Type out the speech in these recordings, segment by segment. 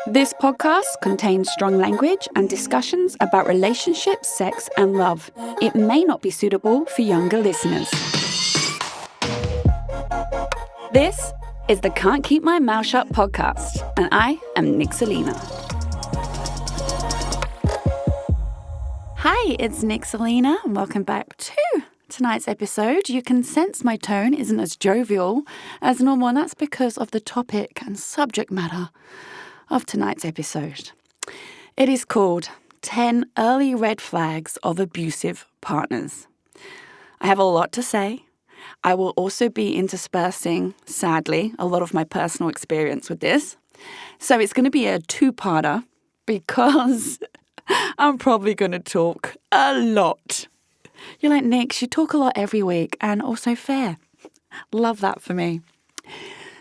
This podcast contains strong language and discussions about relationships, sex, and love. It may not be suitable for younger listeners. This is the Can't Keep My Mouth Shut podcast, and I am Nixalina. Hi, it's Nixalina, and welcome back to tonight's episode. You can sense my tone isn't as jovial as normal, and that's because of the topic and subject matter of tonight's episode. It is called 10 Early Red Flags of Abusive Partners. I have a lot to say. I will also be interspersing, sadly, a lot of my personal experience with this. So it's going to be a two-parter because I'm probably going to talk a lot. You're like, Nix, you talk a lot every week and also fair. Love that for me.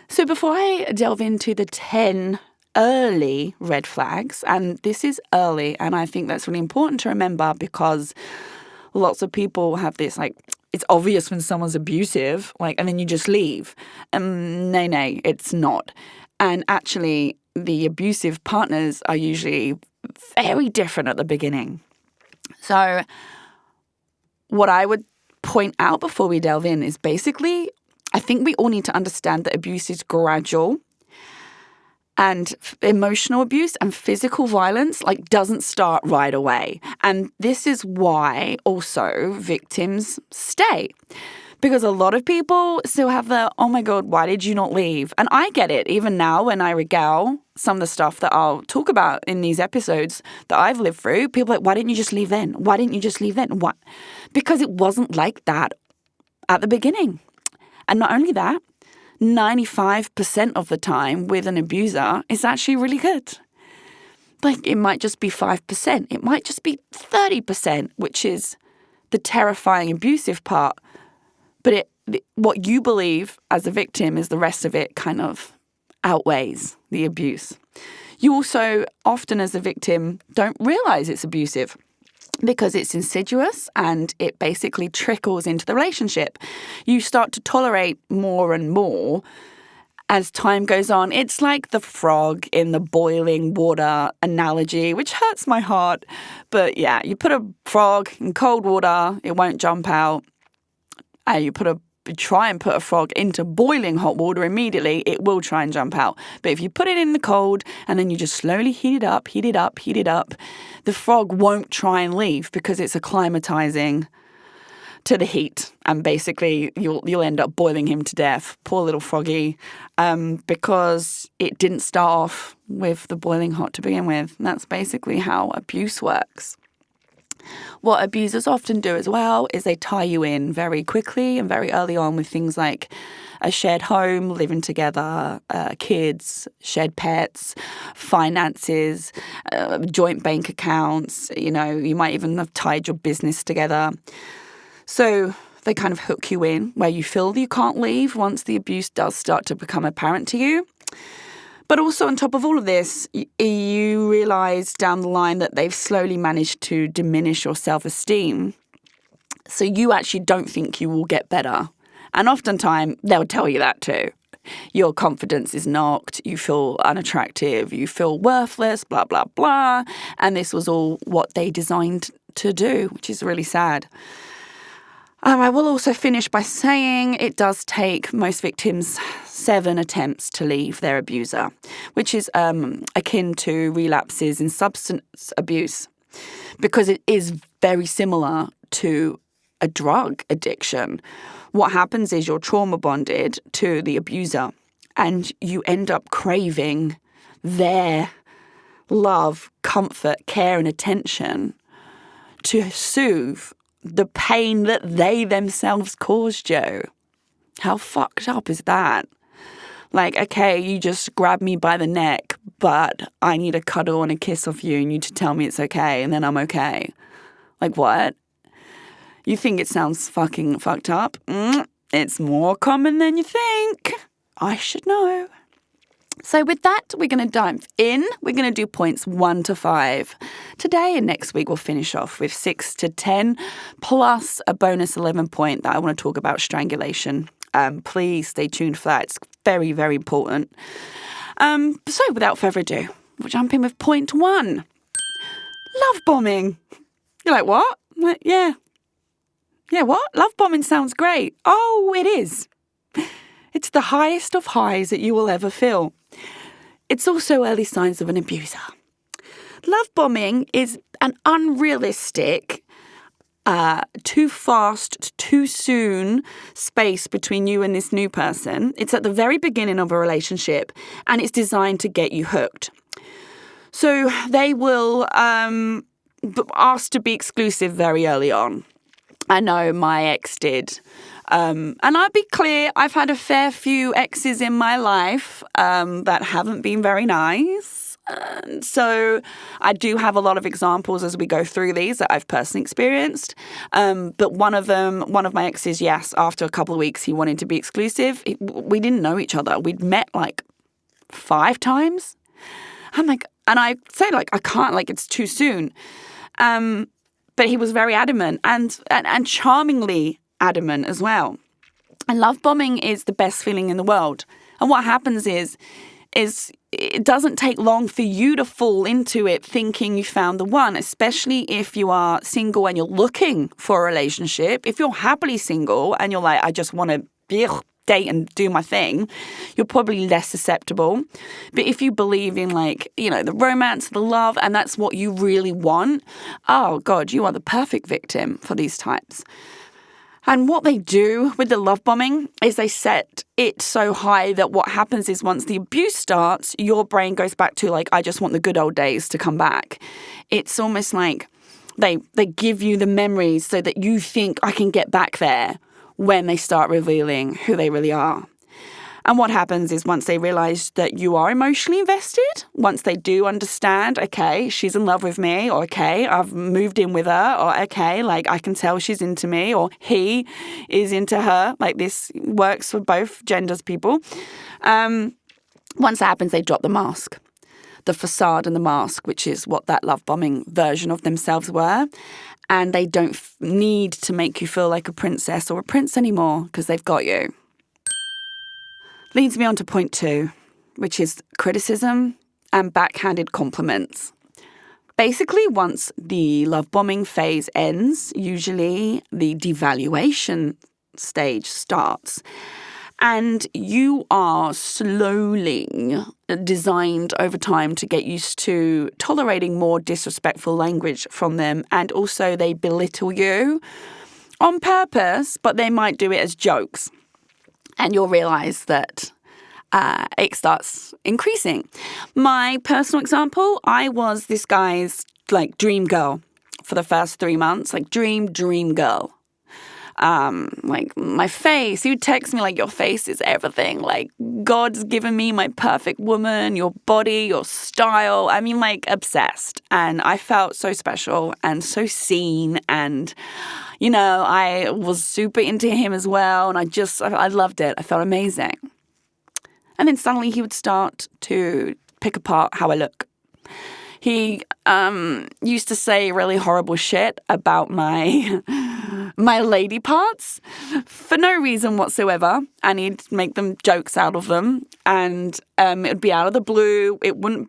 So before I delve into the 10 early red flags, and this is early, and I think that's really important to remember because lots of people have this, like, it's obvious when someone's abusive, like, and then you just leave. No, it's not. And actually, the abusive partners are usually very different at the beginning. So what I would point out before we delve in is basically, I think we all need to understand that abuse is gradual. And emotional abuse and physical violence, doesn't start right away. And this is why also victims stay. Because a lot of people still have the, oh my God, why did you not leave? And I get it. Even now when I regale some of the stuff that I'll talk about in these episodes that I've lived through, people are like, why didn't you just leave then? Why didn't you just leave then? Why? Because it wasn't like that at the beginning. And not only that, 95% of the time with an abuser is actually really good. It might just be 5%. It might just be 30%, which is the terrifying abusive part. But what you believe as a victim is the rest of it kind of outweighs the abuse. You also often as a victim don't realize it's abusive because it's insidious and it basically trickles into the relationship. You start to tolerate more and more as time goes on. It's like the frog in the boiling water analogy, which hurts my heart. But yeah, you put a frog in cold water, it won't jump out. And you try and put a frog into boiling hot water immediately, it will try and jump out. But if you put it in the cold and then you just slowly heat it up, the frog won't try and leave because it's acclimatizing to the heat. And basically you'll end up boiling him to death. Poor little froggy. Because it didn't start off with the boiling hot to begin with. And that's basically how abuse works. What abusers often do as well is they tie you in very quickly and very early on with things like a shared home, living together, kids, shared pets, finances, joint bank accounts. You might even have tied your business together. So they kind of hook you in where you feel you can't leave once the abuse does start to become apparent to you. But also on top of all of this, you realise down the line that they've slowly managed to diminish your self-esteem. So you actually don't think you will get better. And oftentimes they'll tell you that too. Your confidence is knocked, you feel unattractive, you feel worthless, blah, blah, blah. And this was all what they designed to do, which is really sad. I will also finish by saying it does take most victims 7 attempts to leave their abuser, which is akin to relapses in substance abuse, because it is very similar to a drug addiction. What happens is you're trauma bonded to the abuser and you end up craving their love, comfort, care and attention to soothe the pain that they themselves caused you. How fucked up is that? Okay, you just grab me by the neck, but I need a cuddle and a kiss off you and you to tell me it's okay and then I'm okay. What? You think it sounds fucking fucked up? It's more common than you think. I should know. So with that, we're going to dive in. We're going to do points 1 to 5 today, and next week we'll finish off with 6 to 10, plus a bonus 11 point that I want to talk about strangulation. Please stay tuned for that. It's very, very important. So without further ado, we'll jump in with point 1. Love bombing. You're like, what? I'm like, yeah. Yeah, what? Love bombing sounds great. Oh, it is. It's the highest of highs that you will ever feel. It's also early signs of an abuser. Love bombing is an unrealistic, too fast, too soon space between you and this new person. It's at the very beginning of a relationship, and it's designed to get you hooked. So they will ask to be exclusive very early on. I know my ex did. And I'll be clear, I've had a fair few exes in my life that haven't been very nice. And so I do have a lot of examples as we go through these that I've personally experienced. But one of my exes, yes, after a couple of weeks, he wanted to be exclusive. We didn't know each other. We'd met like 5 times. I'm like, and I say like, I can't, like, it's too soon. But he was very adamant and charmingly adamant as well. And love bombing is the best feeling in the world. And what happens is it doesn't take long for you to fall into it thinking you found the one, especially if you are single and you're looking for a relationship. If you're happily single and you're like, I just want to date and do my thing, you're probably less susceptible. But if you believe in, like, you know, the romance, the love, and that's what you really want, oh God, you are the perfect victim for these types. And what they do with the love bombing is they set it so high that what happens is once the abuse starts, your brain goes back to like, I just want the good old days to come back. It's almost like they give you the memories so that you think I can get back there when they start revealing who they really are. And what happens is once they realize that you are emotionally invested, once they do understand, okay, she's in love with me, or okay, I've moved in with her, or okay, like I can tell she's into me, or he is into her, like this works for both genders, people. Once that happens, they drop the mask, the facade and the mask, which is what that love bombing version of themselves were. And they don't need to make you feel like a princess or a prince anymore because they've got you. Leads me on to point 2, which is criticism and backhanded compliments. Basically, once the love bombing phase ends, usually the devaluation stage starts. And you are slowly designed over time to get used to tolerating more disrespectful language from them. And also they belittle you on purpose, but they might do it as jokes. And you'll realize that it starts increasing. My personal example, I was this guy's like dream girl for the first 3 months, like dream girl. Like my face, he would text me like, your face is everything. Like God's given me my perfect woman, your body, your style. I mean, like obsessed. And I felt so special and so seen. And, you know, I was super into him as well. And I loved it. I felt amazing. And then suddenly he would start to pick apart how I look. He used to say really horrible shit about my lady parts for no reason whatsoever, and he'd make them jokes out of them, and it would be out of the blue. We wouldn't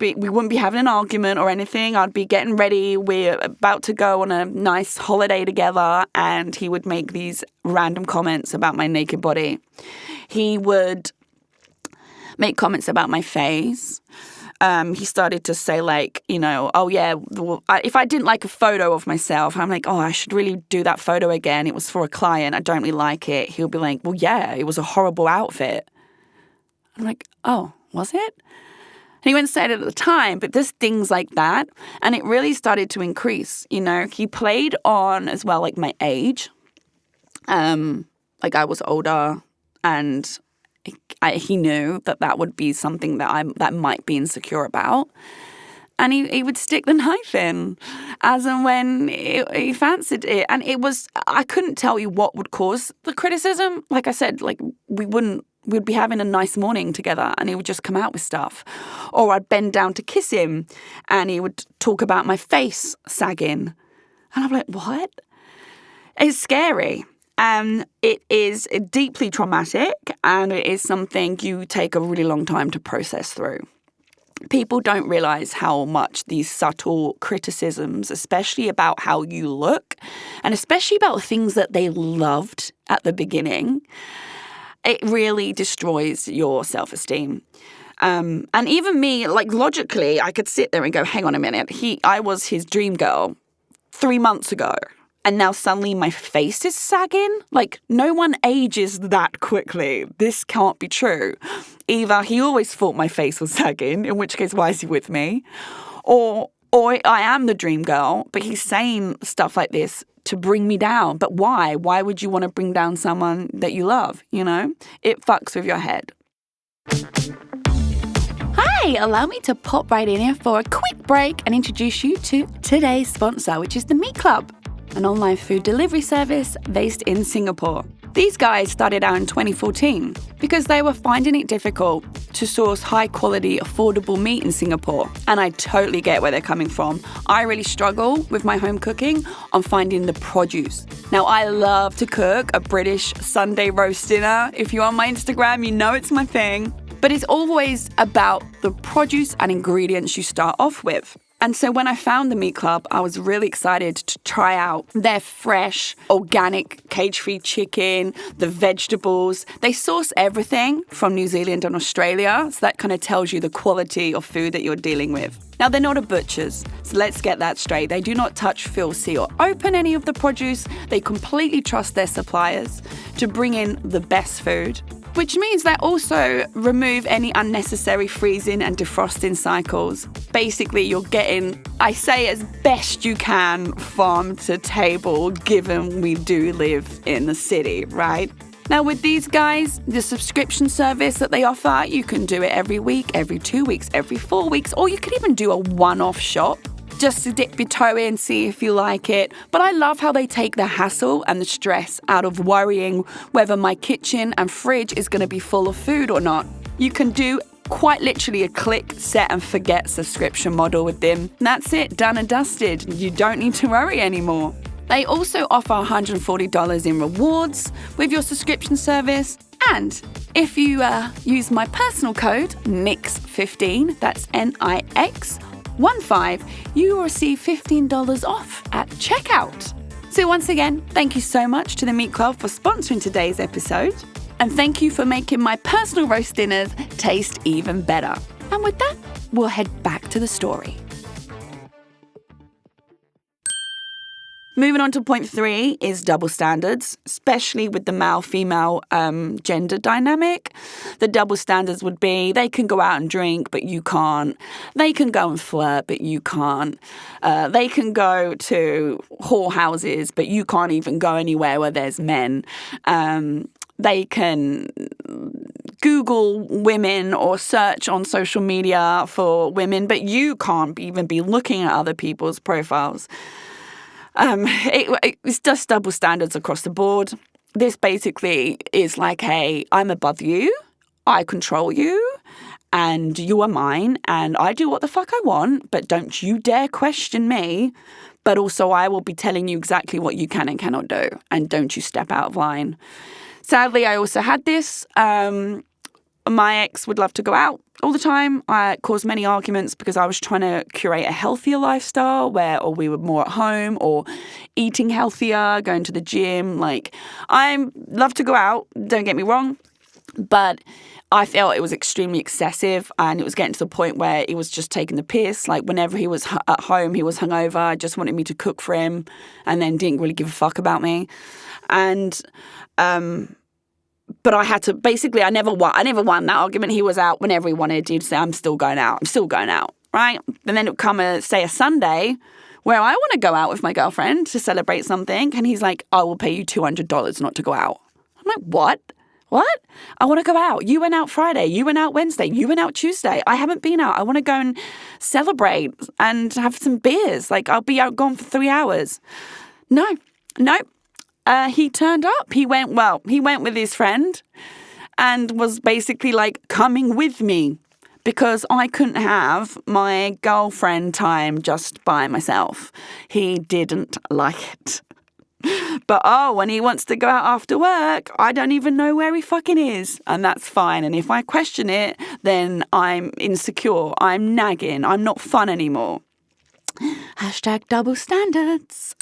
be having an argument or anything. I'd be getting ready. We're about to go on a nice holiday together, and he would make these random comments about my naked body. He would make comments about my face. He started to say like, you know, oh yeah, if I didn't like a photo of myself, I'm like, oh, I should really do that photo again. It was for a client. I don't really like it. He'll be like, well, yeah, it was a horrible outfit. I'm like, oh, was it? And he wouldn't say it at the time, but there's things like that. And it really started to increase, you know. He played on as well, like my age. Like I was older, and he knew that would be something that might be insecure about. And he would stick the knife in as and when he fancied it. And I couldn't tell you what would cause the criticism. Like I said, like we'd be having a nice morning together and he would just come out with stuff. Or I'd bend down to kiss him and he would talk about my face sagging. And I'm like, what? It's scary. It is deeply traumatic, and it is something you take a really long time to process through. people don't realize how much these subtle criticisms, especially about how you look, and especially about things that they loved at the beginning, it really destroys your self-esteem. And even me, like logically, I could sit there and go, hang on a minute, I was his dream girl 3 months ago. And now suddenly my face is sagging? Like, no one ages that quickly. This can't be true. Either he always thought my face was sagging, in which case, why is he with me? Or I am the dream girl, but he's saying stuff like this to bring me down. But why? Why would you want to bring down someone that you love, you know? It fucks with your head. Hi, allow me to pop right in here for a quick break and introduce you to today's sponsor, which is the Meat Club, an online food delivery service based in Singapore. These guys started out in 2014 because they were finding it difficult to source high-quality, affordable meat in Singapore. And I totally get where they're coming from. I really struggle with my home cooking on finding the produce. Now, I love to cook a British Sunday roast dinner. If you're on my Instagram, you know it's my thing. But it's always about the produce and ingredients you start off with. And so when I found the Meat Club, I was really excited to try out their fresh, organic, cage-free chicken, the vegetables. They source everything from New Zealand and Australia, so that kind of tells you the quality of food that you're dealing with. Now, they're not a butcher's, so let's get that straight. They do not touch, fill, seal, or open any of the produce. They completely trust their suppliers to bring in the best food, which means they also remove any unnecessary freezing and defrosting cycles. Basically, you're getting, I say as best you can, farm to table, given we do live in the city, right? Now, with these guys, the subscription service that they offer, you can do it every week, every 2 weeks, every 4 weeks, or you could even do a one-off shop just to dip your toe in, see if you like it. But I love how they take the hassle and the stress out of worrying whether my kitchen and fridge is going to be full of food or not. You can do quite literally a click, set and forget subscription model with them. That's it, done and dusted. You don't need to worry anymore. They also offer $140 in rewards with your subscription service. And if you use my personal code, NIX15, that's NIX15, you will receive $15 off at checkout. So once again, thank you so much to the Meat Club for sponsoring today's episode. And thank you for making my personal roast dinners taste even better. And with that, we'll head back to the story. Moving on to point 3 is double standards, especially with the male-female gender dynamic. The double standards would be they can go out and drink, but you can't. They can go and flirt, but you can't. They can go to whorehouses, but you can't even go anywhere where there's men. They can Google women or search on social media for women, but you can't even be looking at other people's profiles. It's just double standards across the board. This basically is like, hey, I'm above you, I control you, and you are mine, and I do what the fuck I want, but don't you dare question me. But also I will be telling you exactly what you can and cannot do, and don't you step out of line. Sadly, I also had this. My ex would love to go out all the time. I caused many arguments because I was trying to curate a healthier lifestyle or we were more at home or eating healthier, going to the gym. Like, I love to go out, don't get me wrong, but I felt it was extremely excessive and it was getting to the point where it was just taking the piss. Like, whenever he was at home, he was hungover, just wanted me to cook for him and then didn't really give a fuck about me. And, but I had to, basically, I never won that argument. He was out whenever he wanted. He'd say, I'm still going out, right? And then it would come, say, a Sunday where I want to go out with my girlfriend to celebrate something. And he's like, I will pay you $200 not to go out. I'm like, what? What? I want to go out. You went out Friday. You went out Wednesday. You went out Tuesday. I haven't been out. I want to go and celebrate and have some beers. Like, I'll be out gone for 3 hours. No. He turned up. He went with his friend and was basically like coming with me because I couldn't have my girlfriend time just by myself. He didn't like it. But when he wants to go out after work, I don't even know where he fucking is. And that's fine. And if I question it, then I'm insecure. I'm nagging. I'm not fun anymore. Hashtag double standards.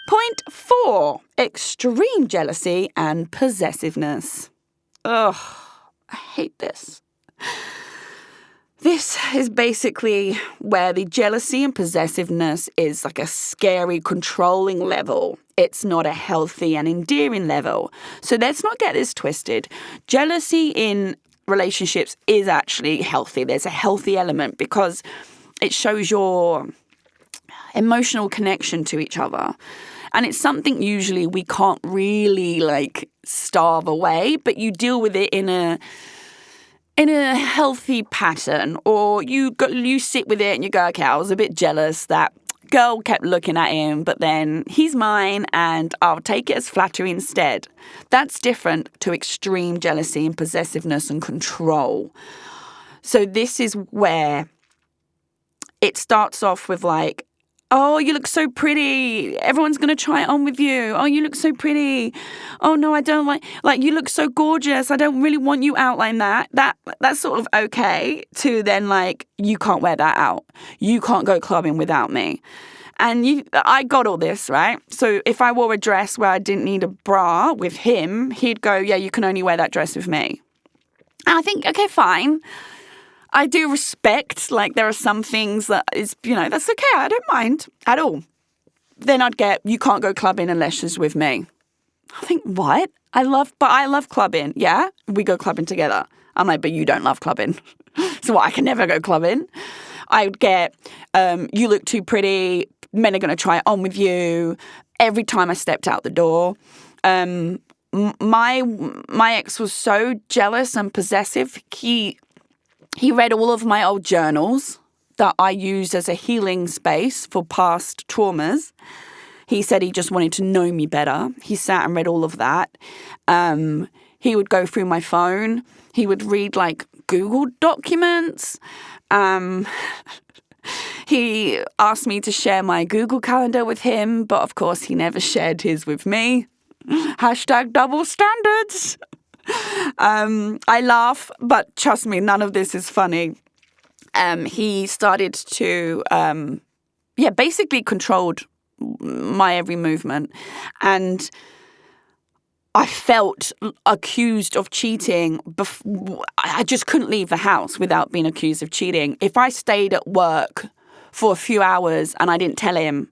Point 4, extreme jealousy and possessiveness. Ugh, I hate this. This is basically where the jealousy and possessiveness is like a scary, controlling level. It's not a healthy and endearing level. So let's not get this twisted. Jealousy in relationships is actually healthy. There's a healthy element because it shows your emotional connection to each other. And it's something usually we can't really starve away, but you deal with it in a healthy pattern, or you sit with it and you go, okay, I was a bit jealous that girl kept looking at him, but then he's mine and I'll take it as flattery instead. That's different to extreme jealousy and possessiveness and control. So this is where it starts off with oh, you look so pretty. Everyone's going to try it on with you. Oh, you look so pretty. Oh, no, I don't you look so gorgeous. I don't really want you out like that. That's sort of okay to then you can't wear that out. You can't go clubbing without me. And I got all this, right? So if I wore a dress where I didn't need a bra with him, he'd go, yeah, you can only wear that dress with me. And I think, okay, fine. I do respect, there are some things that is, that's okay. I don't mind at all. Then I'd get, you can't go clubbing unless it's with me. I think, what? I love clubbing. Yeah, we go clubbing together. I'm like, but you don't love clubbing. So what, I can never go clubbing. I would get, you look too pretty. Men are going to try it on with you. Every time I stepped out the door. My ex was so jealous and possessive. He read all of my old journals that I used as a healing space for past traumas. He said he just wanted to know me better. He sat and read all of that. He would go through my phone. He would read Google documents. He asked me to share my Google Calendar with him, but of course he never shared his with me. Hashtag double standards. I laugh, but trust me, none of this is funny. He started to, basically controlled my every movement. And I felt accused of cheating. I just couldn't leave the house without being accused of cheating. If I stayed at work for a few hours and I didn't tell him,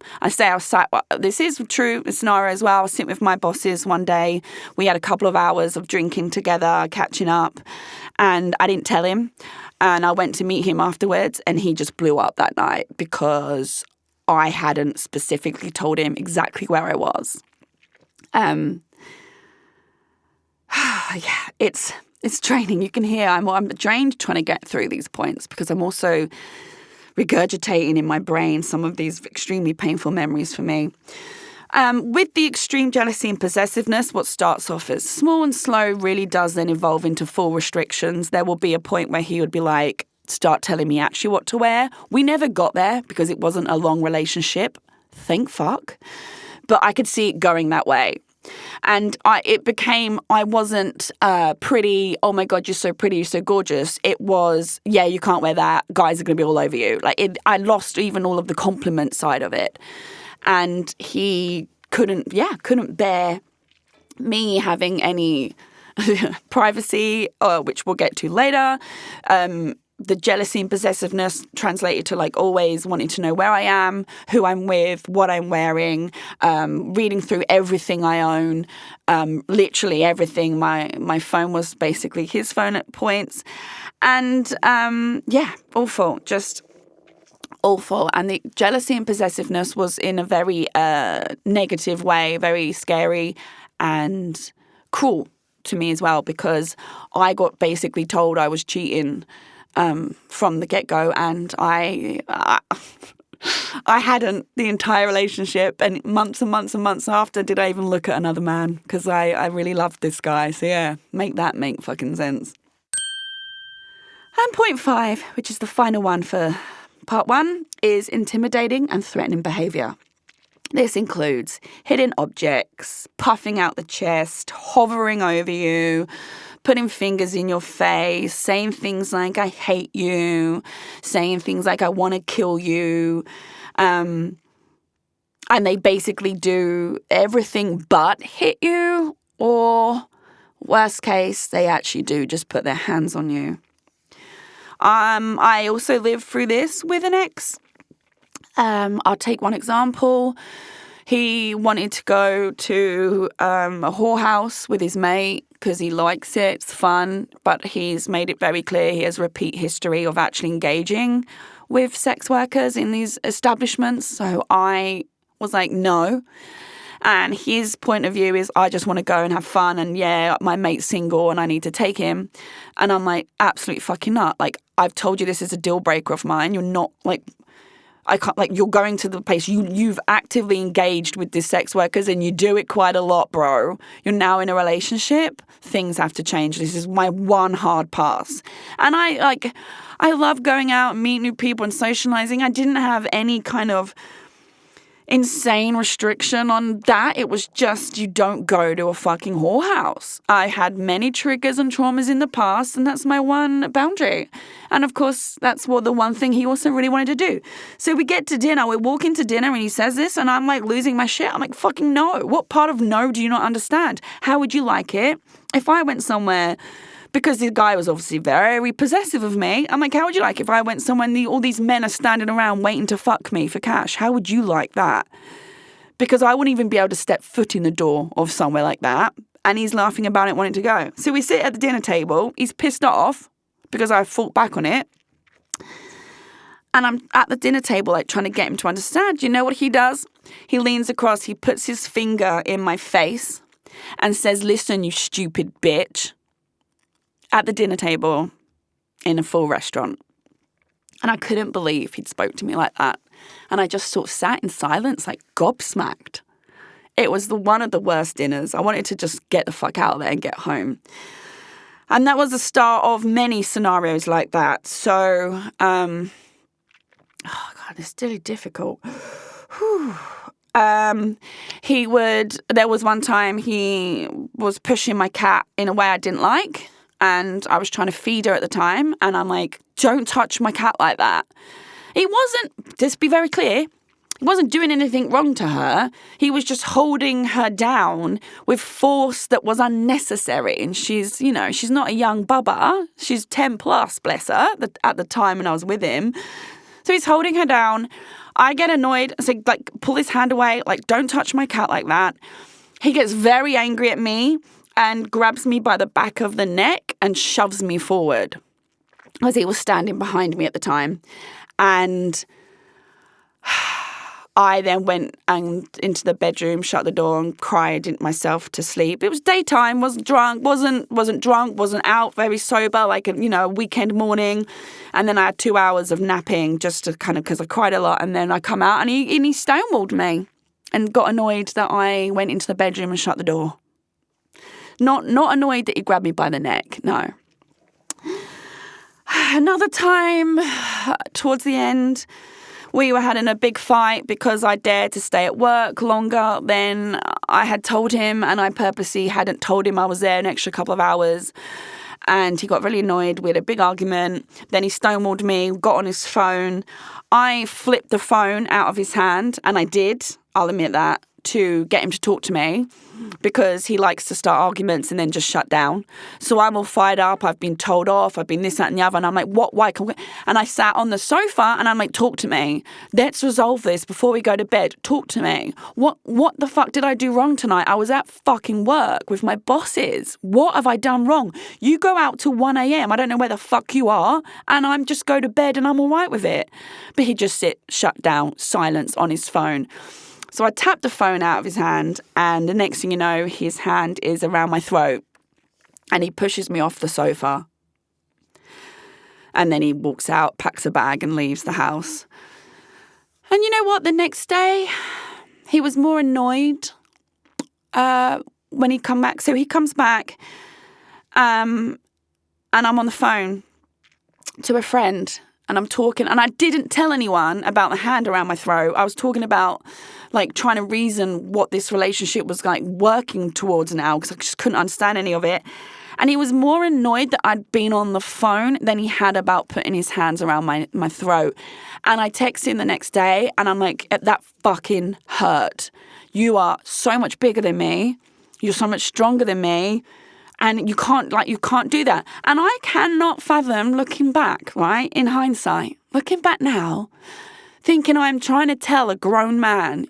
this is true scenario as well. I was sitting with my bosses one day. We had a couple of hours of drinking together, catching up, and I didn't tell him. And I went to meet him afterwards and he just blew up that night because I hadn't specifically told him exactly where I was. It's draining. You can hear I'm drained trying to get through these points because I'm also regurgitating in my brain some of these extremely painful memories for me. With the extreme jealousy and possessiveness, what starts off as small and slow really does then evolve into full restrictions. There will be a point where he would be start telling me actually what to wear. We never got there because it wasn't a long relationship. Thank fuck. But I could see it going that way. And I wasn't pretty, oh my God, you're so pretty, you're so gorgeous. It was, yeah, you can't wear that. Guys are going to be all over you. I lost even all of the compliment side of it. And he couldn't bear me having any privacy, which we'll get to later. The jealousy and possessiveness translated to always wanting to know where I am, who I'm with, what I'm wearing, reading through everything I own, literally everything. My phone was basically his phone at points. And awful, just awful. And the jealousy and possessiveness was in a very negative way, very scary and cruel to me as well, because I got basically told I was cheating from the get-go, and I hadn't the entire relationship, and months and months and months after did I even look at another man, because I really loved this guy. So yeah, make fucking sense. And point 5, which is the final one for part 1, is intimidating and threatening behaviour. This includes hitting objects, puffing out the chest, hovering over you, putting fingers in your face, saying things like, I hate you, saying things like, I want to kill you. And they basically do everything but hit you, or worst case, they actually do just put their hands on you. I also lived through this with an ex. I'll take one example. He wanted to go to a whorehouse with his mate because he likes it, it's fun, but he's made it very clear he has a repeat history of actually engaging with sex workers in these establishments. So I was like, no. And his point of view is, I just want to go and have fun, and yeah, my mate's single and I need to take him. And I'm like, absolutely fucking not. Like, I've told you this is a deal breaker of mine. You're not, like, I can't, like, you're going to the place, you've actively engaged with these sex workers and you do it quite a lot, bro. You're now in a relationship. Things have to change. This is my one hard pass. And I love going out and meeting new people and socializing. I didn't have any kind of insane restriction on that. It was just, you don't go to a fucking whorehouse. I had many triggers and traumas in the past, and that's my one boundary. And of course, that's what the one thing he also really wanted to do. So we get to dinner, we walk into dinner and he says this, and I'm like losing my shit. I'm like, fucking no. What part of no do you not understand? How would you like it if I went somewhere? Because the guy was obviously very possessive of me. I'm like, how would you like if I went somewhere and all these men are standing around waiting to fuck me for cash? How would you like that? Because I wouldn't even be able to step foot in the door of somewhere like that. And he's laughing about it, wanting to go. So we sit at the dinner table. He's pissed off because I fought back on it. And I'm at the dinner table, like, trying to get him to understand. You know what he does? He leans across, he puts his finger in my face and says, listen, you stupid bitch. At the dinner table in a full restaurant. And I couldn't believe he'd spoke to me like that. And I just sort of sat in silence, like gobsmacked. It was one of the worst dinners. I wanted to just get the fuck out of there and get home. And that was the start of many scenarios like that. So, oh God, it's really difficult. There was one time he was pushing my cat in a way I didn't like. And I was trying to feed her at the time. And I'm like, don't touch my cat like that. He wasn't, just be very clear, he wasn't doing anything wrong to her. He was just holding her down with force that was unnecessary. And she's not a young bubba. She's 10 plus, bless her, at the time when I was with him. So he's holding her down. I get annoyed. I say, like, pull his hand away. Like, don't touch my cat like that. He gets very angry at me and grabs me by the back of the neck and shoves me forward, as he was standing behind me at the time. And I then went into the bedroom, shut the door, and cried myself to sleep. It was daytime, wasn't drunk, wasn't out, very sober, like a weekend morning. And then I had 2 hours of napping just to kind of, because I cried a lot. And then I come out and he stonewalled me and got annoyed that I went into the bedroom and shut the door. Not annoyed that he grabbed me by the neck, no. Another time, towards the end, we were having a big fight because I dared to stay at work longer than I had told him, and I purposely hadn't told him I was there an extra couple of hours. And he got really annoyed. We had a big argument. Then he stonewalled me, got on his phone. I flipped the phone out of his hand, and I did, I'll admit that, to get him to talk to me, because he likes to start arguments and then just shut down. So I'm all fired up. I've been told off. I've been this, that, and the other. And I'm like, what? Why? And I sat on the sofa and I'm like, talk to me. Let's resolve this before we go to bed. Talk to me. What the fuck did I do wrong tonight? I was at fucking work with my bosses. What have I done wrong? You go out till 1 a.m. I don't know where the fuck you are. And I'm just go to bed and I'm all right with it. But he'd just shut down, silence on his phone. So I tapped the phone out of his hand, and the next thing you know, his hand is around my throat, and he pushes me off the sofa. And then he walks out, packs a bag, and leaves the house. And you know what? The next day, he was more annoyed when he come back. So he comes back, and I'm on the phone to a friend, and I'm talking, and I didn't tell anyone about the hand around my throat. I was talking about like trying to reason what this relationship was like working towards now, because I just couldn't understand any of it. And he was more annoyed that I'd been on the phone than he had about putting his hands around my throat. And I texted him the next day, and I'm like, that fucking hurt. You are so much bigger than me. You're so much stronger than me. And you can't do that. And I cannot fathom looking back, right, in hindsight, looking back now, thinking I'm trying to tell a grown man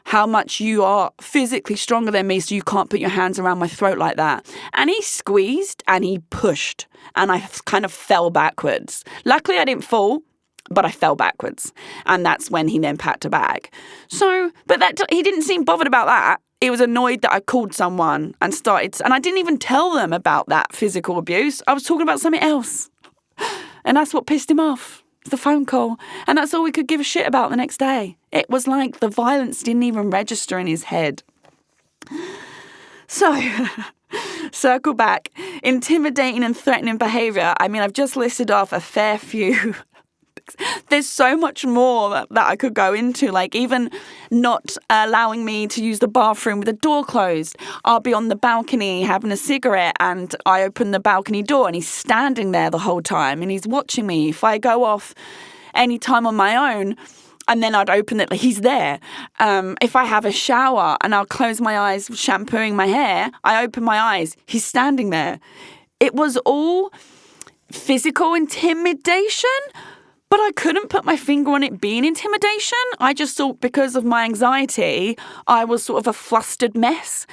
how much you are physically stronger than me, so you can't put your hands around my throat like that. And he squeezed and he pushed, and I kind of fell backwards. Luckily, I didn't fall, but I fell backwards. And that's when he then packed a bag. So, but he didn't seem bothered about that. He was annoyed that I called someone and I didn't even tell them about that physical abuse. I was talking about something else. And that's what pissed him off. The phone call. And that's all we could give a shit about the next day. It was like the violence didn't even register in his head. So, circle back. Intimidating and threatening behaviour. I mean, I've just listed off a fair few. There's so much more that I could go into, like even not allowing me to use the bathroom with the door closed. I'll be on the balcony having a cigarette, and I open the balcony door and he's standing there the whole time and he's watching me. If I go off any time on my own, and then I'd open it, he's there. If I have a shower and I'll close my eyes shampooing my hair, I open my eyes, he's standing there. It was all physical intimidation, but I couldn't put my finger on it being intimidation. I just thought because of my anxiety, I was sort of a flustered mess.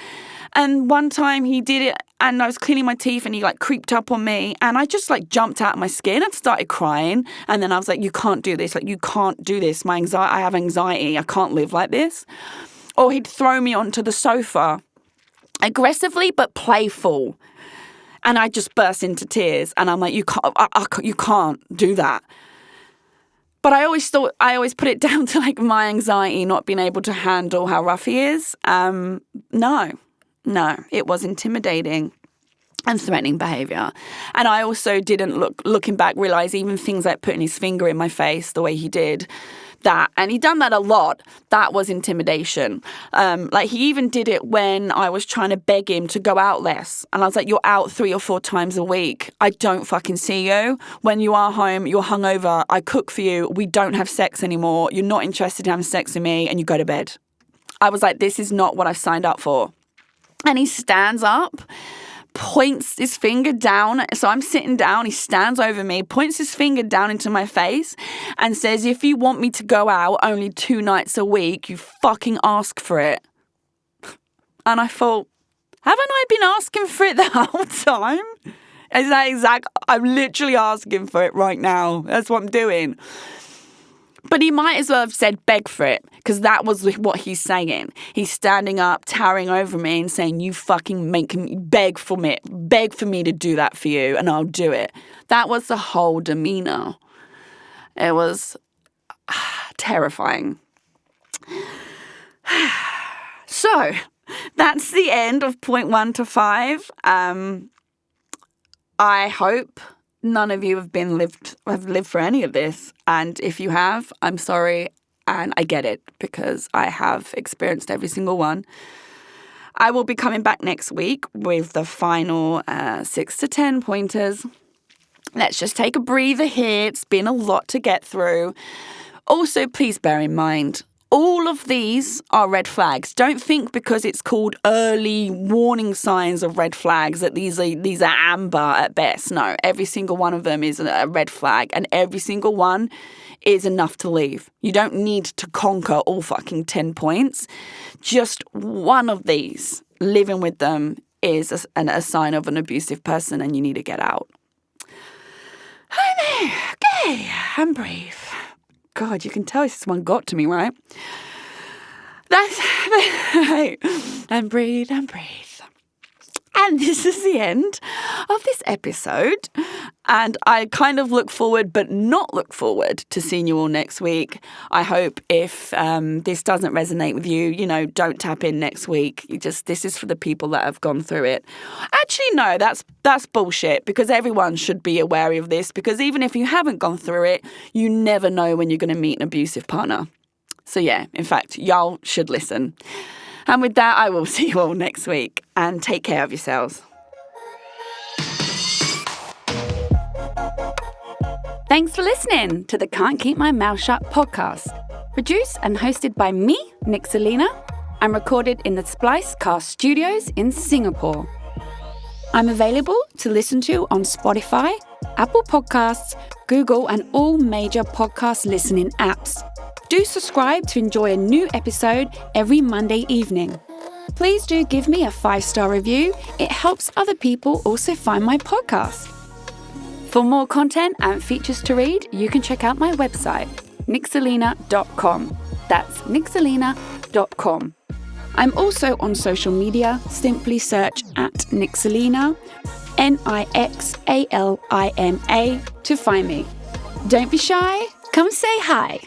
And one time he did it, and I was cleaning my teeth, and he like creeped up on me, and I just like jumped out of my skin and started crying. And then I was like, you can't do this. Like, you can't do this. I have anxiety. I can't live like this. Or he'd throw me onto the sofa aggressively, but playful. And I just burst into tears. And I'm like, you can't do that. But I always put it down to like my anxiety, not being able to handle how rough he is. No, it was intimidating and threatening behaviour. And I also didn't looking back, realise even things like putting his finger in my face the way he did, that, and he'd done that a lot, that was intimidation. Like he even did it when I was trying to beg him to go out less. And I was like, you're out 3 or 4 times a week. I don't fucking see you. When you are home, you're hungover. I cook for you. We don't have sex anymore. You're not interested in having sex with me, and you go to bed. I was like, this is not what I've signed up for. And he stands up, points his finger down. So I'm sitting down, he stands over me, points his finger down into my face and says, if you want me to go out only 2 nights a week, you fucking ask for it. And I thought, haven't I been asking for it the whole time? Is that exact? I'm literally asking for it right now. That's what I'm doing. But he might as well have said beg for it, because that was what he's saying. He's standing up, towering over me and saying, you fucking make me beg for me to do that for you, and I'll do it. That was the whole demeanour. It was terrifying. So that's the end of point 1 to 5. I hope none of you have lived for any of this. And if you have, I'm sorry. And I get it, because I have experienced every single one. I will be coming back next week with the final 6 to 10 pointers. Let's just take a breather here. It's been a lot to get through. Also, please bear in mind, all of these are red flags. Don't think because it's called early warning signs of red flags that these are amber at best. No, every single one of them is a red flag, and every single one is enough to leave. You don't need to conquer all fucking 10 points. Just one of these, living with them, is a sign of an abusive person, and you need to get out. Okay, and breathe. God, you can tell this one got to me, right? And breathe. And this is the end of this episode. And I kind of look forward, but not look forward to seeing you all next week. I hope if this doesn't resonate with you, don't tap in next week. This is for the people that have gone through it. Actually, no, that's bullshit, because everyone should be aware of this, because even if you haven't gone through it, you never know when you're going to meet an abusive partner. So yeah, in fact, y'all should listen. And with that, I will see you all next week, and take care of yourselves. Thanks for listening to the Can't Keep My Mouth Shut podcast. Produced and hosted by me, Nixalina, and recorded in the Splice Cast Studios in Singapore. I'm available to listen to on Spotify, Apple Podcasts, Google, and all major podcast listening apps. Do subscribe to enjoy a new episode every Monday evening. Please do give me a 5-star review. It helps other people also find my podcast. For more content and features to read, you can check out my website, Nixalina.com. That's Nixalina.com. I'm also on social media. Simply search at Nixalina, Nixalina, to find me. Don't be shy. Come say hi.